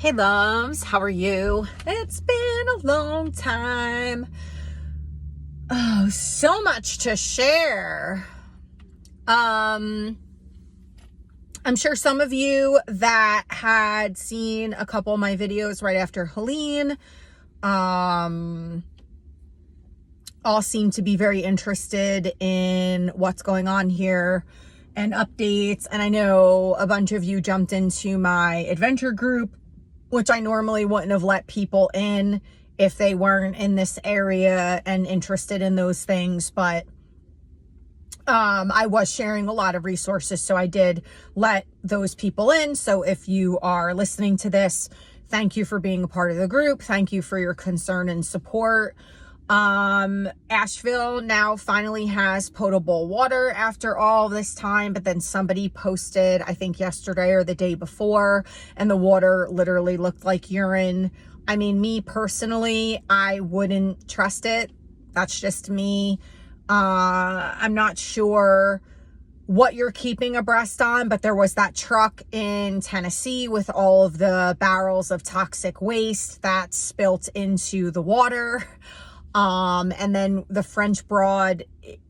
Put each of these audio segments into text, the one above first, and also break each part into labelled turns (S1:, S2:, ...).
S1: Hey loves, how are you? It's been a long time. Oh, so much to share. I'm sure some of you that had seen a couple of my videos right after Helene, all seem to be very interested in what's going on here and updates. And I know a bunch of you jumped into my adventure group, which I normally wouldn't have let people in if they weren't in this area and interested in those things. But I was sharing a lot of resources, so I did let those people in. So if you are listening to this, thank you for being a part of the group. Thank you for your concern and support. Asheville now finally has potable water after all this time, but then somebody posted, I think yesterday or the day before, and the water literally looked like urine. I mean, me personally, I wouldn't trust it. That's just me. I'm not sure what you're keeping abreast on, but there was that truck in Tennessee with all of the barrels of toxic waste that spilt into the water. And then the French Broad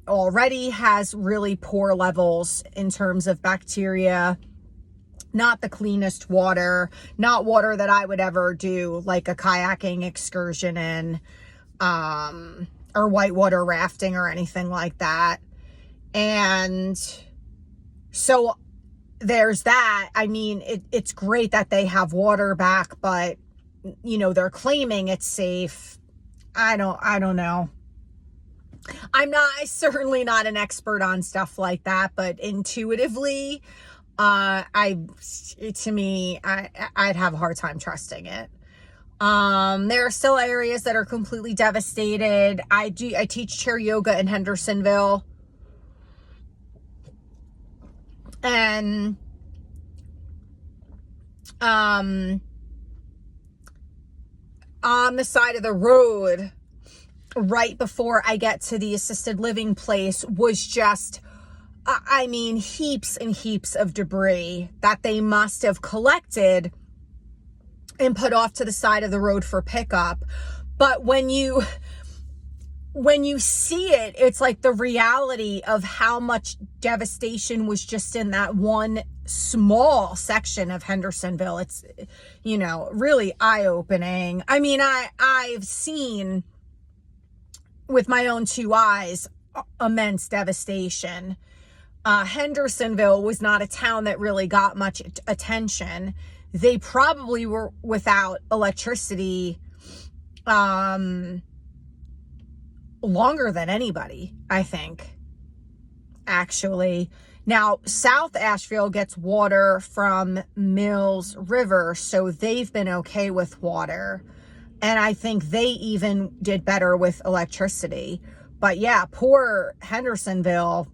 S1: already has really poor levels in terms of bacteria. Not the cleanest water, not water that I would ever do like a kayaking excursion in, or whitewater rafting or anything like that. And so there's that. I mean, it's great that they have water back, but you know, they're claiming it's safe. I don't know. I'm certainly not an expert on stuff like that, but intuitively, I'd have a hard time trusting it. There are still areas that are completely devastated. I teach chair yoga in Hendersonville, and on the side of the road right before I get to the assisted living place was just, I mean, heaps and heaps of debris that they must have collected and put off to the side of the road for pickup. But when you see it, it's like the reality of how much devastation was just in that one small section of Hendersonville. It's, you know, really eye-opening. I mean, I've seen with my own two eyes immense devastation. Hendersonville was not a town that really got much attention. They probably were without electricity longer than anybody, I think, actually. Now, South Asheville gets water from Mills River, so they've been okay with water. And I think they even did better with electricity. But yeah, poor Hendersonville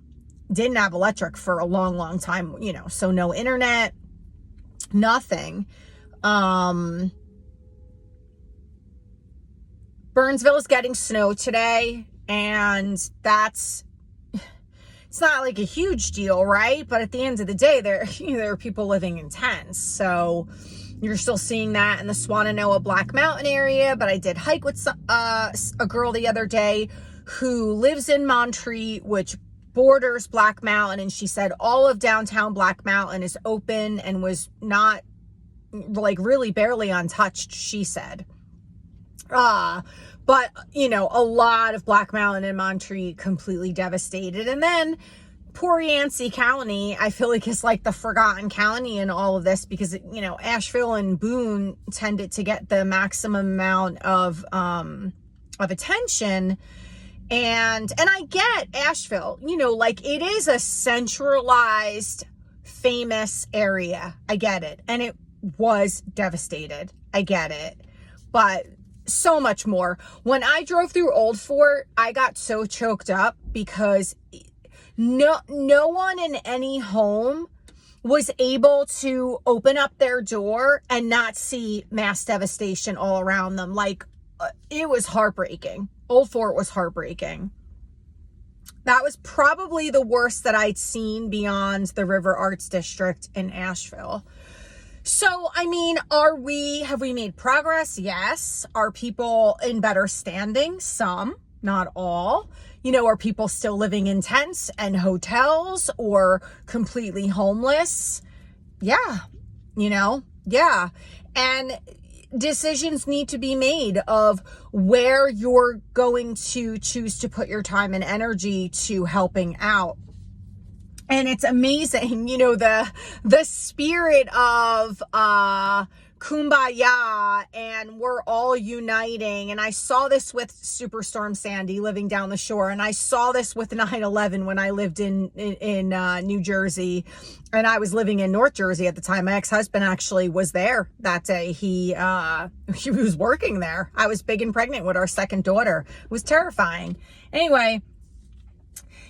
S1: didn't have electric for a long, long time, you know, so no internet, nothing. Burnsville is getting snow today, and it's not like a huge deal, right? But at the end of the day, there are people living in tents, so you're still seeing that in the Swannanoa Black Mountain area. But I did hike with a girl the other day who lives in Montreat, which borders Black Mountain, and she said all of downtown Black Mountain is open and was not, like, really barely untouched, she said. But, you know, a lot of Black Mountain and Montreat completely devastated. And then poor Yancey County, I feel like, is like the forgotten county in all of this, because, you know, Asheville and Boone tended to get the maximum amount of attention. And I get Asheville, you know, like, it is a centralized, famous area. I get it. And it was devastated. I get it. But so much more. When I drove through Old Fort, I got so choked up because no one in any home was able to open up their door and not see mass devastation all around them. Like, it was heartbreaking. Old Fort was heartbreaking. That was probably the worst that I'd seen beyond the River Arts District in Asheville. So, I mean, have we made progress? Yes. Are people in better standing? Some, not all. Are people still living in tents and hotels or completely homeless? Yeah. Yeah. And decisions need to be made of where you're going to choose to put your time and energy to helping out. And it's amazing, the spirit of kumbaya, and we're all uniting. And I saw this with Superstorm Sandy living down the shore, and I saw this with 9/11 when I lived in New Jersey, and I was living in North Jersey at the time. My ex-husband actually was there that day. He was working there. I was big and pregnant with our second daughter. It was terrifying. Anyway,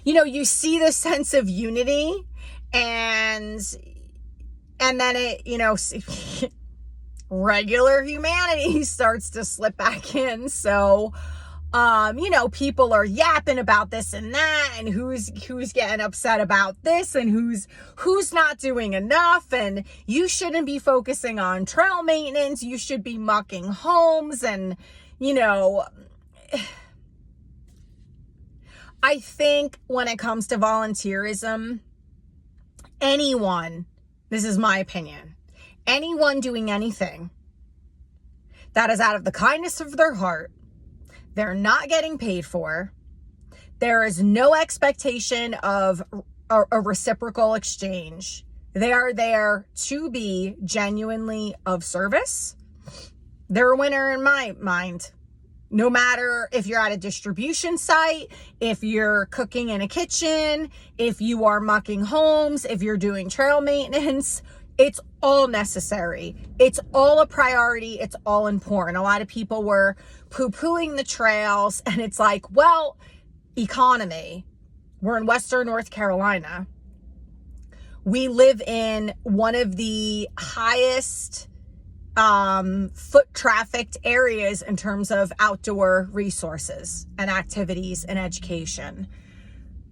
S1: you see this sense of unity, and then it, regular humanity starts to slip back in. So, people are yapping about this and that, and who's getting upset about this, and who's not doing enough, and you shouldn't be focusing on trail maintenance. You should be mucking homes, and, I think when it comes to volunteerism, this is my opinion, anyone doing anything that is out of the kindness of their heart, they're not getting paid for, there is no expectation of a reciprocal exchange, they are there to be genuinely of service, they're a winner in my mind. No matter if you're at a distribution site, if you're cooking in a kitchen, if you are mucking homes, if you're doing trail maintenance, it's all necessary. It's all a priority. It's all important. A lot of people were poo-pooing the trails, and it's like, well, economy. We're in Western North Carolina. We live in one of the highest foot trafficked areas in terms of outdoor resources and activities and education.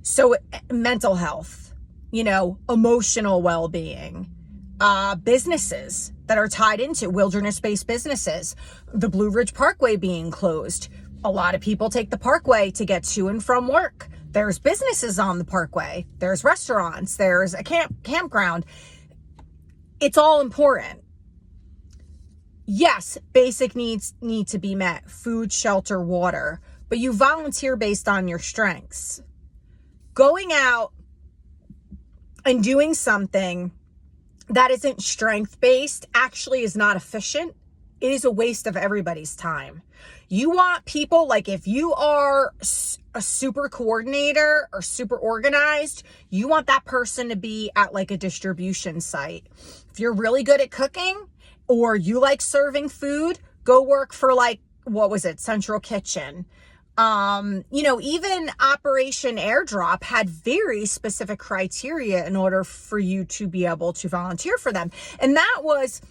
S1: So mental health, emotional well-being, businesses that are tied into wilderness-based businesses, the Blue Ridge Parkway being closed. A lot of people take the Parkway to get to and from work. There's businesses on the Parkway. There's restaurants. There's a campground. It's all important. Yes, basic needs need to be met, food, shelter, water, but you volunteer based on your strengths. Going out and doing something that isn't strength-based actually is not efficient. It is a waste of everybody's time. You want people, like if you are a super coordinator or super organized, you want that person to be at like a distribution site. If you're really good at cooking, or you like serving food, go work for Central Kitchen. Even Operation Airdrop had very specific criteria in order for you to be able to volunteer for them. And that was,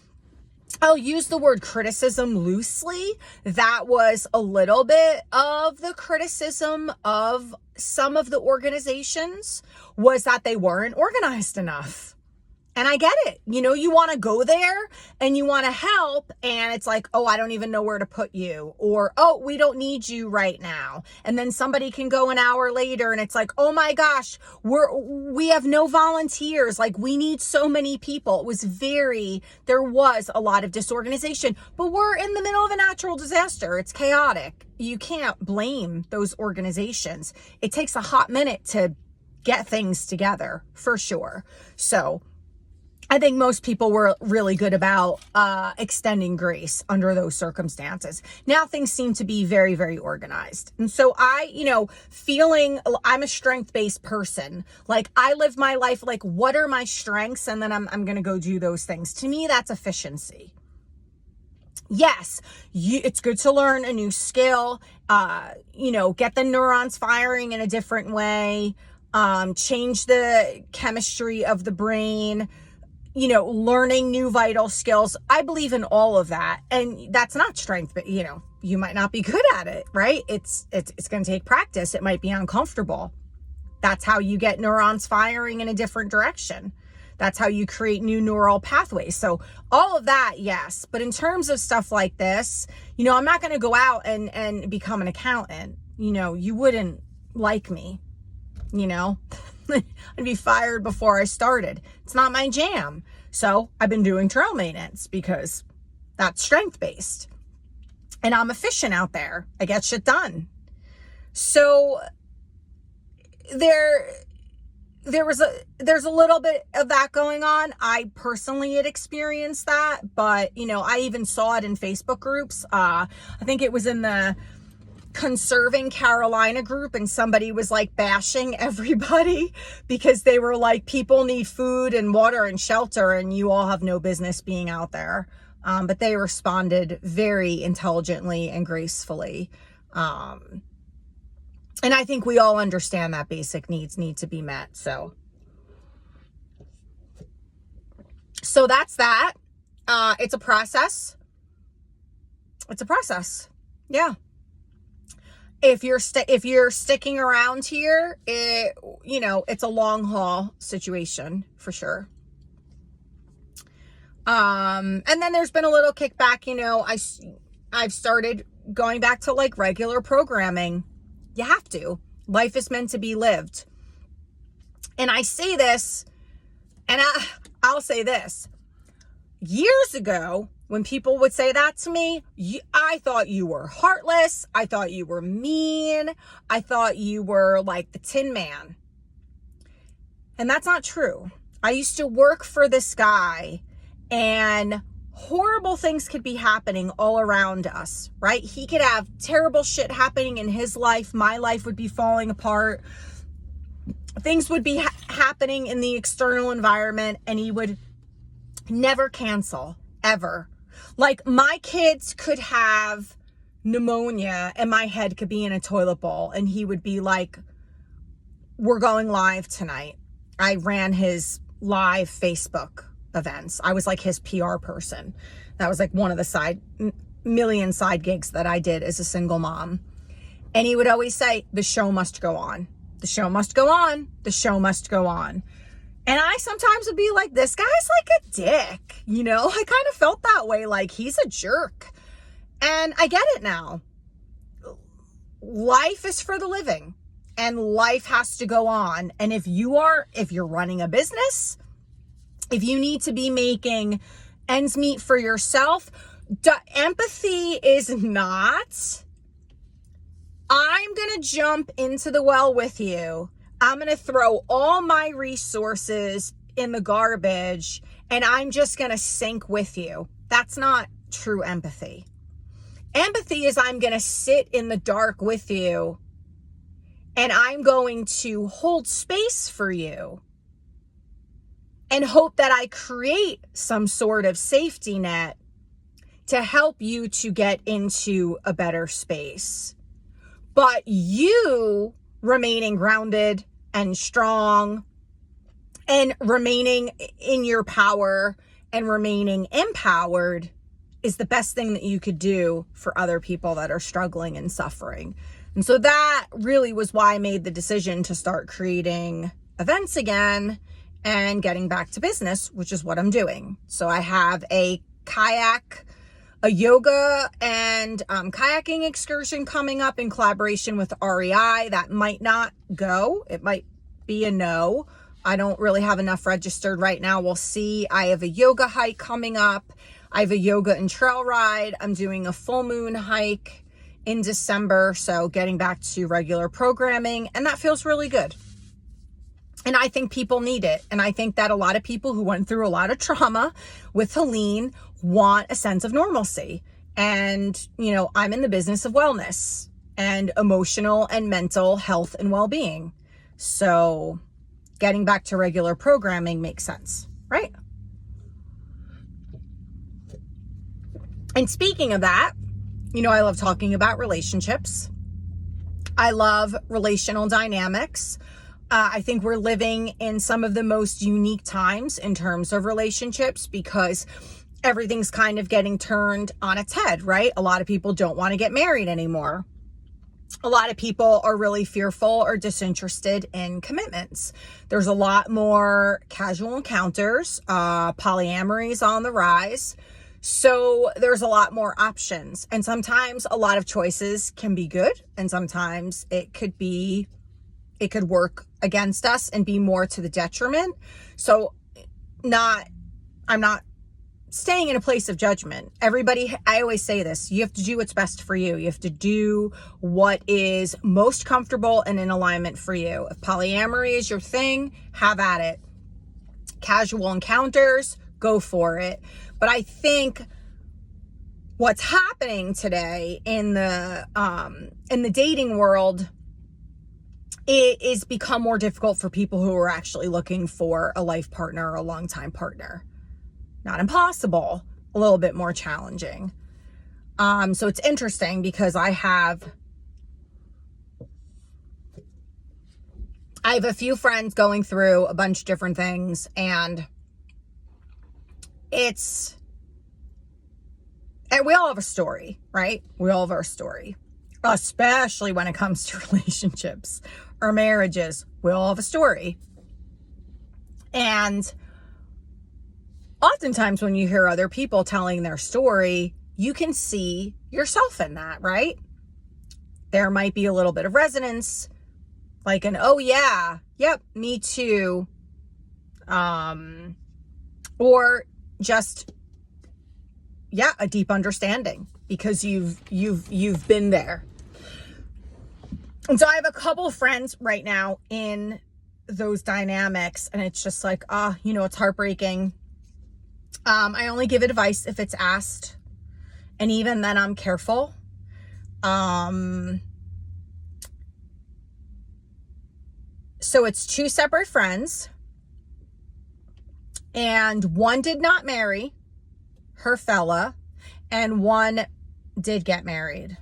S1: I'll use the word criticism loosely. That was a little bit of the criticism of some of the organizations, was that they weren't organized enough. And I get it. You want to go there and you want to help, and it's like, oh, I don't even know where to put you, or, oh, we don't need you right now. And then somebody can go an hour later and it's like, oh my gosh, we have no volunteers. Like, we need so many people. There was a lot of disorganization, but we're in the middle of a natural disaster. It's chaotic. You can't blame those organizations. It takes a hot minute to get things together, for sure. So I think most people were really good about extending grace under those circumstances. Now things seem to be very, very organized. And so feeling I'm a strength-based person. Like, I live my life like, what are my strengths? And then I'm going to go do those things. To me, that's efficiency. Yes, it's good to learn a new skill, get the neurons firing in a different way, change the chemistry of the brain, learning new vital skills. I believe in all of that. And that's not strength, but you might not be good at it, right? It's going to take practice. It might be uncomfortable. That's how you get neurons firing in a different direction. That's how you create new neural pathways. So all of that, yes. But in terms of stuff like this, I'm not going to go out and become an accountant. You wouldn't like me, I'd be fired before I started. It's not my jam. So I've been doing trail maintenance because that's strength-based. And I'm efficient out there. I get shit done. So there's a little bit of that going on. I personally had experienced that, but I even saw it in Facebook groups. I think it was in the Conserving Carolina group, and somebody was like bashing everybody because they were like, people need food and water and shelter and you all have no business being out there. But they responded very intelligently and gracefully. And I think we all understand that basic needs need to be met. So that's that. It's a process. Yeah. If you're sticking around here, it's a long haul situation for sure. And then there's been a little kickback, I've started going back to like regular programming. You have to. Life is meant to be lived. And I say this, and I'll say this. Years ago, when people would say that to me, I thought you were heartless. I thought you were mean. I thought you were like the Tin Man. And that's not true. I used to work for this guy, and horrible things could be happening all around us, right? He could have terrible shit happening in his life. My life would be falling apart. Things would be happening in the external environment, and he would never cancel, ever. Like, my kids could have pneumonia and my head could be in a toilet bowl, and he would be like, we're going live tonight. I ran his live Facebook events. I was like his PR person. That was like one of the million side gigs that I did as a single mom. And he would always say, the show must go on. The show must go on. The show must go on. And I sometimes would be like, this guy's like a dick, I kind of felt that way, like he's a jerk. And I get it now. Life is for the living, and life has to go on. And if you're running a business, if you need to be making ends meet for yourself, empathy is not, I'm going to jump into the well with you. I'm going to throw all my resources in the garbage and I'm just going to sink with you. That's not true empathy. Empathy is I'm going to sit in the dark with you and I'm going to hold space for you and hope that I create some sort of safety net to help you to get into a better space. But you remaining grounded and strong and remaining in your power and remaining empowered is the best thing that you could do for other people that are struggling and suffering. And so that really was why I made the decision to start creating events again and getting back to business, which is what I'm doing. So I have a yoga and kayaking excursion coming up in collaboration with REI. That might not go. It might be a no. I don't really have enough registered right now. We'll see. I have a yoga hike coming up. I have a yoga and trail ride. I'm doing a full moon hike in December. So getting back to regular programming, and that feels really good. And I think people need it. And I think that a lot of people who went through a lot of trauma with Helene want a sense of normalcy. And, I'm in the business of wellness and emotional and mental health and well-being. So getting back to regular programming makes sense, right? And speaking of that, I love talking about relationships. I love relational dynamics. I think we're living in some of the most unique times in terms of relationships because everything's kind of getting turned on its head, right? A lot of people don't want to get married anymore. a lot of people are really fearful or disinterested in commitments. There's a lot more casual encounters. Polyamory is on the rise. So there's a lot more options. And sometimes a lot of choices can be good. And sometimes it could work against us and be more to the detriment. So I'm not staying in a place of judgment. Everybody, I always say this, you have to do what's best for you. You have to do what is most comfortable and in alignment for you. If polyamory is your thing, have at it. Casual encounters, go for it. But I think what's happening today in the dating world, it is become more difficult for people who are actually looking for a life partner or a longtime partner. Not impossible, a little bit more challenging. So it's interesting because I have a few friends going through a bunch of different things, and we all have a story, right? We all have our story, especially when it comes to relationships or marriages. We all have a story. And oftentimes when you hear other people telling their story, you can see yourself in that, right? There might be a little bit of resonance, like an, oh yeah, yep, me too. Or just, yeah, a deep understanding because you've been there. And so I have a couple friends right now in those dynamics, and it's just like, it's heartbreaking. I only give advice if it's asked. And even then I'm careful. So it's two separate friends, and one did not marry her fella, and one did get married.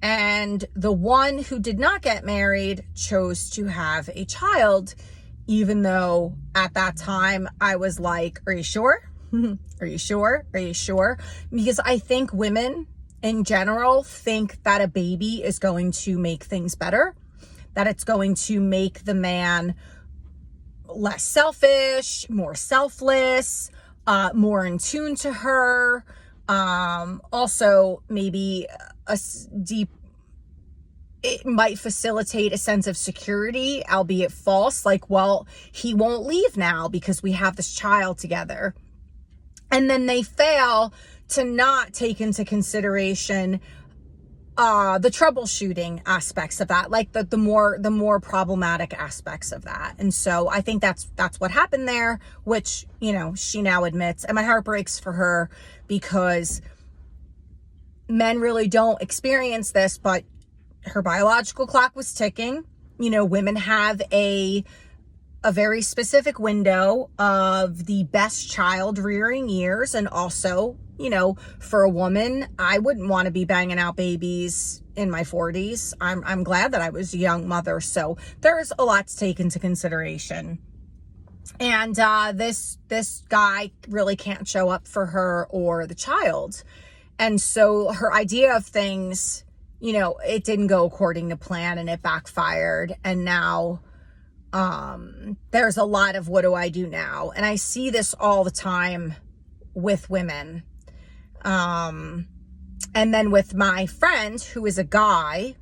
S1: And the one who did not get married chose to have a child, even though at that time I was like, are you sure? Are you sure? Are you sure? Because I think women in general think that a baby is going to make things better, that it's going to make the man less selfish, more selfless, more in tune to her. Also maybe it might facilitate a sense of security, albeit false. Like, well, he won't leave now because we have this child together. And then they fail to not take into consideration the troubleshooting aspects of that, like the more problematic aspects of that. And so I think that's what happened there, which, she now admits, and my heart breaks for her because men really don't experience this, but her biological clock was ticking. Women have a very specific window of the best child rearing years. And also, for a woman, I wouldn't want to be banging out babies in my 40s. I'm glad that I was a young mother. So there's a lot to take into consideration. And this guy really can't show up for her or the child. And so her idea of things, it didn't go according to plan, and it backfired. And now there's a lot of, what do I do now? And I see this all the time with women. And then with my friend who is a guy,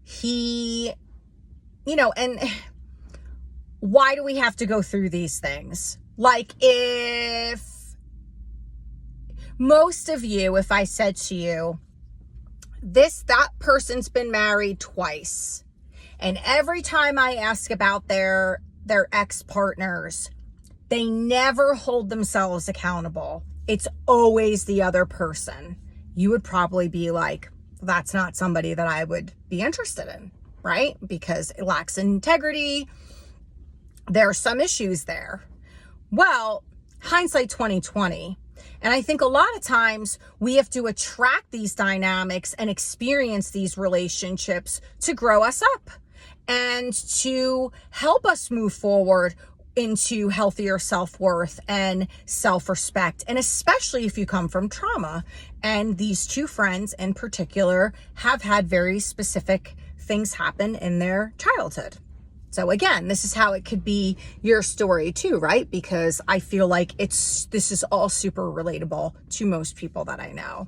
S1: he, and why do we have to go through these things? Like, if most of you, if I said to you, that person's been married twice, and every time I ask about their ex-partners, they never hold themselves accountable. It's always the other person. You would probably be like, that's not somebody that I would be interested in, right? Because it lacks integrity. There are some issues there. Well, hindsight 2020. And I think a lot of times we have to attract these dynamics and experience these relationships to grow us up and to help us move forward into healthier self-worth and self-respect, and especially if you come from trauma. And these two friends in particular have had very specific things happen in their childhood. So again, this is how it could be your story too, right? Because I feel like this is all super relatable to most people that I know.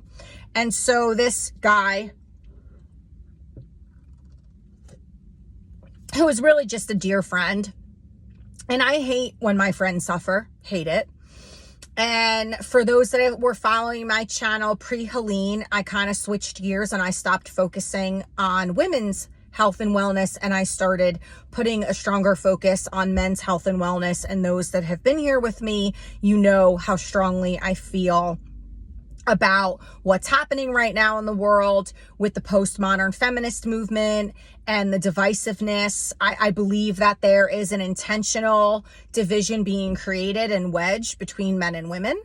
S1: And so this guy, who is really just a dear friend, and I hate when my friends suffer, hate it. And for those that were following my channel pre-Helene, I kind of switched gears and I stopped focusing on women's health and wellness, and I started putting a stronger focus on men's health and wellness. And those that have been here with me, you know how strongly I feel about what's happening right now in the world with the postmodern feminist movement and the divisiveness. I believe that there is an intentional division being created and wedged between men and women,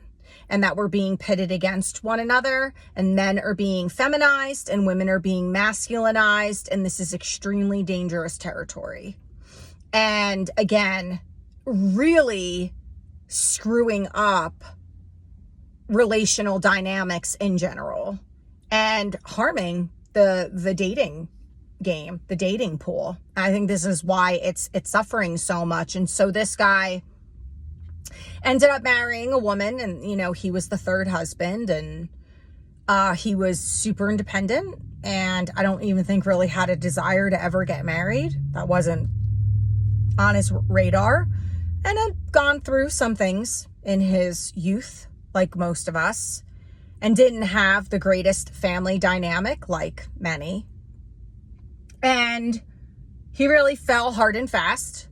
S1: and that we're being pitted against one another, and men are being feminized and women are being masculinized, and this is extremely dangerous territory. And again, really screwing up relational dynamics in general and harming the dating game, the dating pool. I think this is why it's suffering so much. And so this guy ended up marrying a woman, and you know, he was the third husband, and he was super independent, and I don't even think really had a desire to ever get married. That wasn't on his radar, and had gone through some things in his youth, like most of us, and didn't have the greatest family dynamic like many. And he really fell hard and fast.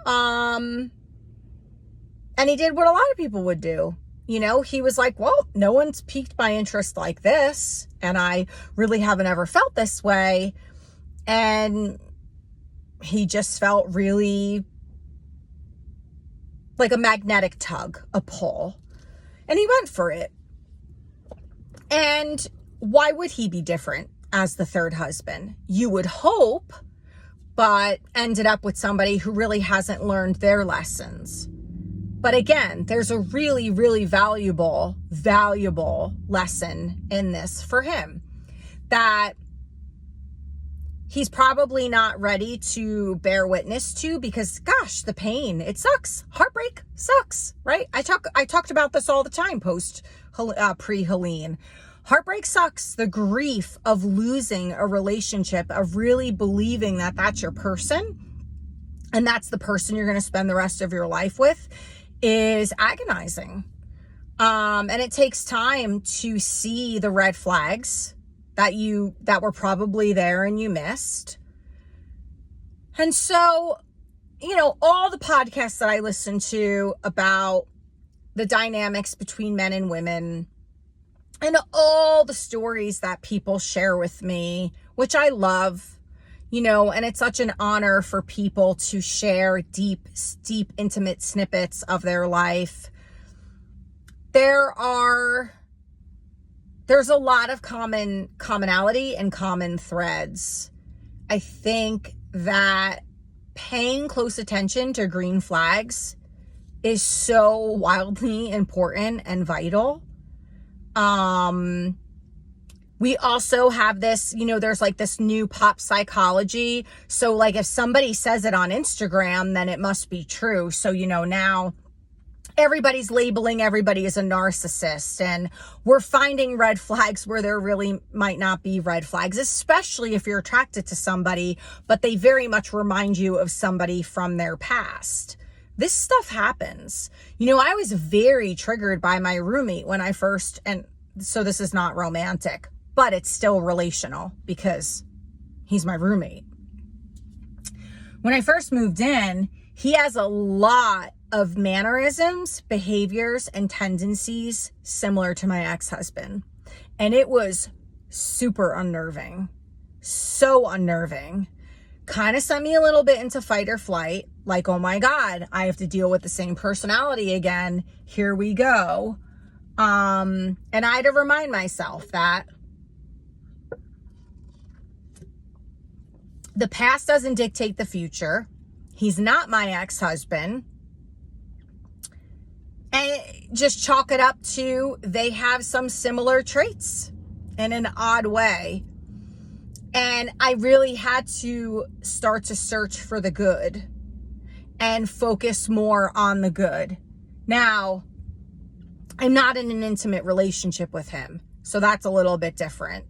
S1: And he did what a lot of people would do. You know, he was like, well, no one's piqued my interest like this, and I really haven't ever felt this way. And he just felt really like a magnetic tug, a pull. And he went for it. And why would he be different as the third husband? You would hope, but ended up with somebody who really hasn't learned their lessons. But again, there's a really, really valuable lesson in this for him, that he's probably not ready to bear witness to, because gosh, the pain, it sucks. Heartbreak sucks, right? I talked about this all the time pre-Helene. Heartbreak sucks. The grief of losing a relationship, of really believing that that's your person and that's the person you're going to spend the rest of your life with, is agonizing. And it takes time to see the red flags that were probably there and you missed. And so, you know, all the podcasts that I listen to about the dynamics between men and women, and all the stories that people share with me, which I love, you know, and it's such an honor for people to share deep, intimate snippets of their life. There's a lot of commonality and common threads. I think that paying close attention to green flags is so wildly important and vital. We also have this, you know, there's like this new pop psychology. So like if somebody says it on Instagram, then it must be true. So, you know, now everybody's labeling everybody as a narcissist, and we're finding red flags where there really might not be red flags, especially if you're attracted to somebody, but they very much remind you of somebody from their past. This stuff happens. You know, I was very triggered by my roommate when I first, and so this is not romantic, but it's still relational because he's my roommate. When I first moved in, he has a lot of mannerisms, behaviors, and tendencies similar to my ex-husband. And it was super unnerving. So unnerving. Kind of sent me a little bit into fight or flight. Like, oh my God, I have to deal with the same personality again. Here we go. And I had to remind myself that the past doesn't dictate the future. He's not my ex-husband. And just chalk it up to they have some similar traits in an odd way. And I really had to start to search for the good and focus more on the good. Now, I'm not in an intimate relationship with him, so that's a little bit different.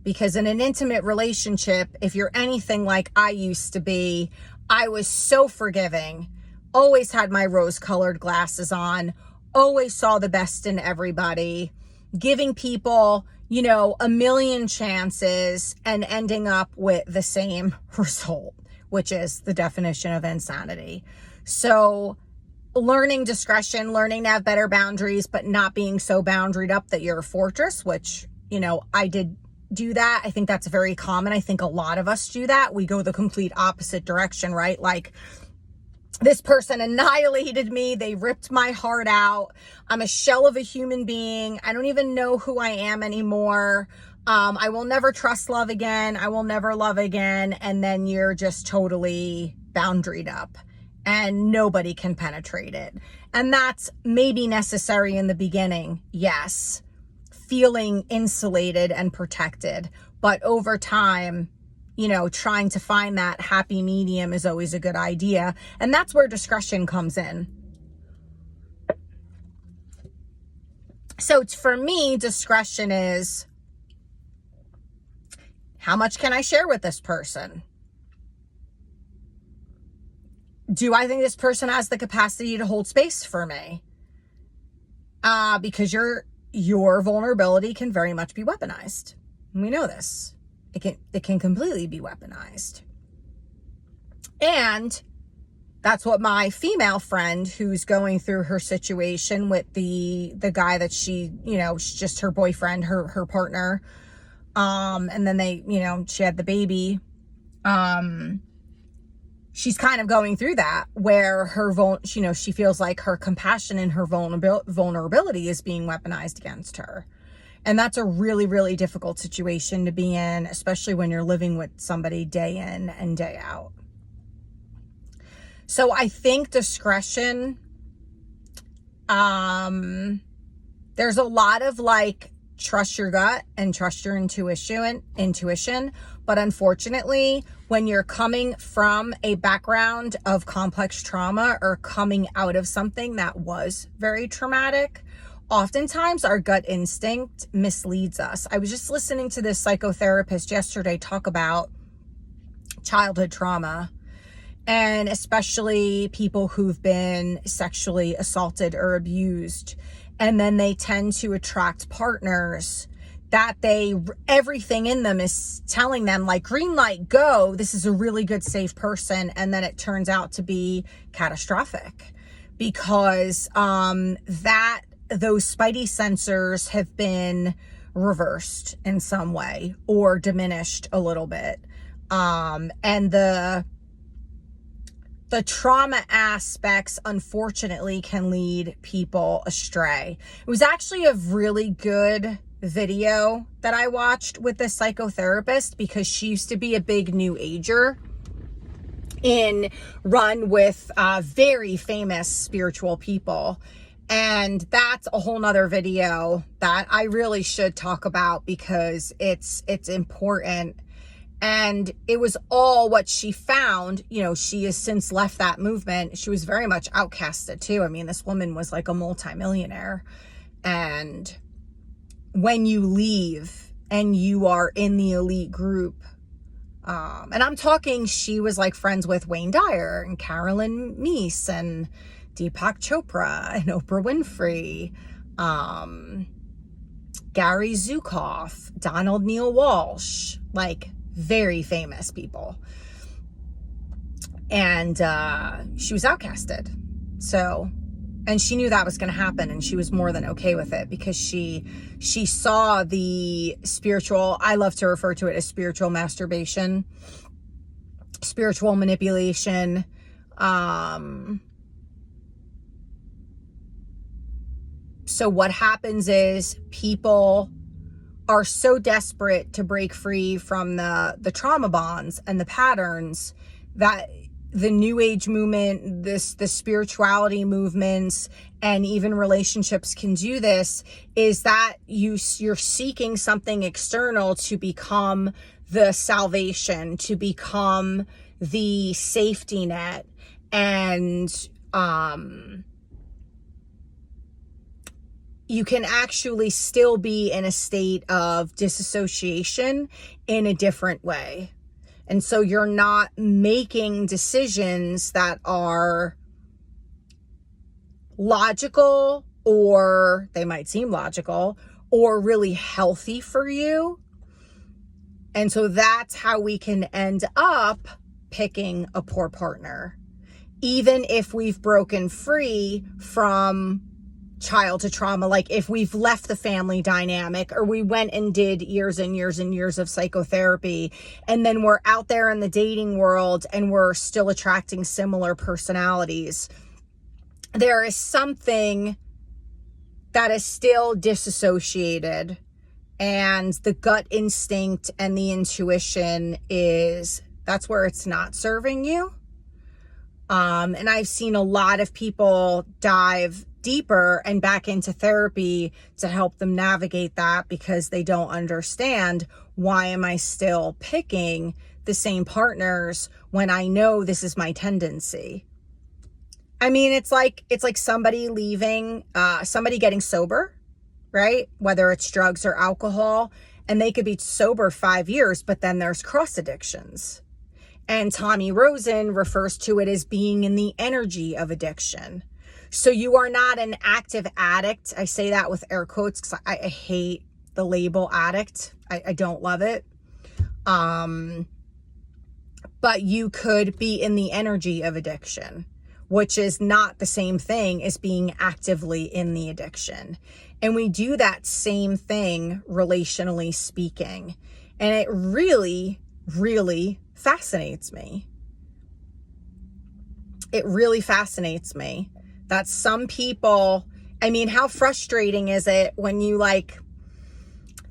S1: Because in an intimate relationship, if you're anything like I used to be, I was so forgiving, always had my rose-colored glasses on, always saw the best in everybody, giving people, you know, a million chances and ending up with the same result, which is the definition of insanity. So learning discretion, learning to have better boundaries, but not being so boundaried up that you're a fortress, which, you know, I did do that. I think that's very common. I think a lot of us do that. We go the complete opposite direction, right? Like, this person annihilated me. They ripped my heart out. I'm a shell of a human being. I don't even know who I am anymore. I will never trust love again. I will never love again. And then you're just totally boundaried up and nobody can penetrate it. And that's maybe necessary in the beginning. Yes. Feeling insulated and protected. But over time, you know, trying to find that happy medium is always a good idea. And that's where discretion comes in. So for me, discretion is, how much can I share with this person? Do I think this person has the capacity to hold space for me? Because your vulnerability can very much be weaponized. And we know this. It can completely be weaponized. And that's what my female friend, who's going through her situation with the guy that she, you know, just her boyfriend, her partner. And then they, you know, she had the baby. She's kind of going through that where her, you know, she feels like her compassion and her vulnerability is being weaponized against her. And that's a really, really difficult situation to be in, especially when you're living with somebody day in and day out. So I think discretion, there's a lot of like, trust your gut and trust your intuition. But unfortunately, when you're coming from a background of complex trauma or coming out of something that was very traumatic, oftentimes our gut instinct misleads us. I was just listening to this psychotherapist yesterday talk about childhood trauma, and especially people who've been sexually assaulted or abused. And then they tend to attract partners that everything in them is telling them like, green light, go, this is a really good, safe person. And then it turns out to be catastrophic because those spidey sensors have been reversed in some way or diminished a little bit. And the trauma aspects, unfortunately, can lead people astray. It was actually a really good video that I watched with this psychotherapist because she used to be a big new ager run with very famous spiritual people. And that's a whole nother video that I really should talk about because it's important. And it was all what she found. You know, she has since left that movement. She was very much outcasted too. I mean, this woman was like a multimillionaire. And when you leave and you are in the elite group, and I'm talking, she was like friends with Wayne Dyer and Carolyn Meese and Deepak Chopra and Oprah Winfrey, Gary Zukav, Donald Neil Walsh, like very famous people. And she was outcasted. So, and she knew that was going to happen, and she was more than okay with it because she saw the spiritual, I love to refer to it as spiritual masturbation, spiritual manipulation, so what happens is people are so desperate to break free from the trauma bonds and the patterns that the new age movement, the spirituality movements, and even relationships can do this, is that you're seeking something external to become the salvation, to become the safety net. And you can actually still be in a state of disassociation in a different way. And so you're not making decisions that are logical, or they might seem logical, or really healthy for you. And so that's how we can end up picking a poor partner, even if we've broken free from childhood trauma. Like if we've left the family dynamic, or we went and did years and years and years of psychotherapy, and then we're out there in the dating world and we're still attracting similar personalities, there is something that is still disassociated, and the gut instinct and the intuition that's where it's not serving you. And I've seen a lot of people dive deeper and back into therapy to help them navigate that, because they don't understand, why am I still picking the same partners when I know this is my tendency? I mean, it's like somebody leaving, somebody getting sober, right? Whether it's drugs or alcohol, and they could be sober 5 years, but then there's cross addictions. And Tommy Rosen refers to it as being in the energy of addiction. So you are not an active addict. I say that with air quotes because I hate the label addict. I don't love it. But you could be in the energy of addiction, which is not the same thing as being actively in the addiction. And we do that same thing relationally speaking. And it really, really fascinates me. It really fascinates me that some people, I mean, how frustrating is it when you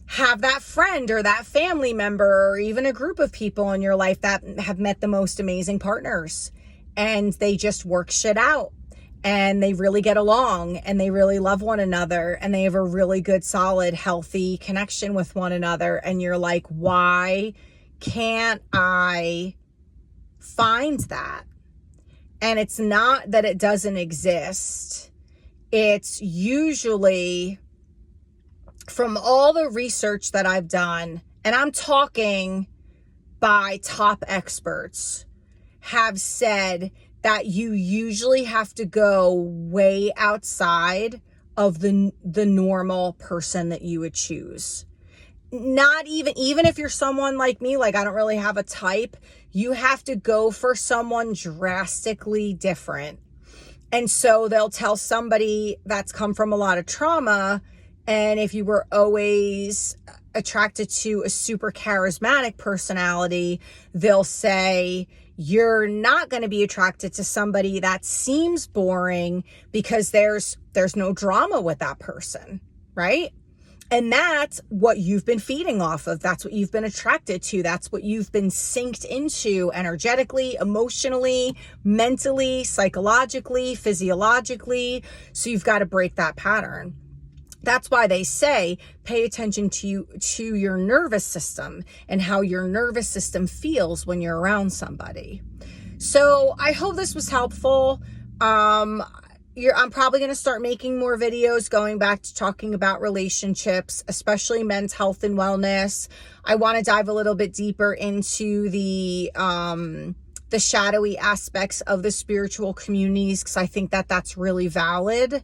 S1: have that friend or that family member, or even a group of people in your life that have met the most amazing partners, and they just work shit out, and they really get along, and they really love one another, and they have a really good, solid, healthy connection with one another. And you're like, why can't I find that? And it's not that it doesn't exist. It's usually, from all the research that I've done, and I'm talking by top experts, have said that you usually have to go way outside of the normal person that you would choose. Not even if you're someone like me, like I don't really have a type, you have to go for someone drastically different. And so they'll tell somebody that's come from a lot of trauma, and if you were always attracted to a super charismatic personality, they'll say you're not going to be attracted to somebody that seems boring, because there's no drama with that person, right? And that's what you've been feeding off of. That's what you've been attracted to. That's what you've been synced into energetically, emotionally, mentally, psychologically, physiologically. So you've got to break that pattern. That's why they say, pay attention to your nervous system and how your nervous system feels when you're around somebody. So I hope this was helpful. I'm probably going to start making more videos going back to talking about relationships, especially men's health and wellness. I want to dive a little bit deeper into the shadowy aspects of the spiritual communities, because I think that that's really valid.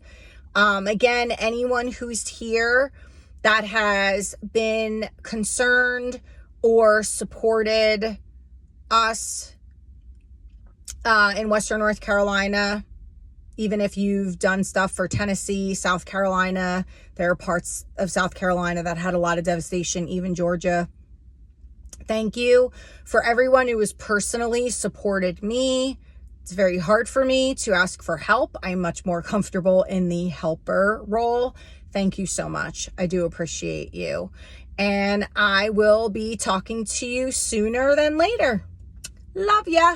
S1: Again, anyone who's here that has been concerned or supported us in Western North Carolina, even if you've done stuff for Tennessee, South Carolina, there are parts of South Carolina that had a lot of devastation, even Georgia. Thank you. For everyone who has personally supported me. It's very hard for me to ask for help. I'm much more comfortable in the helper role. Thank you so much. I do appreciate you. And I will be talking to you sooner than later. Love ya.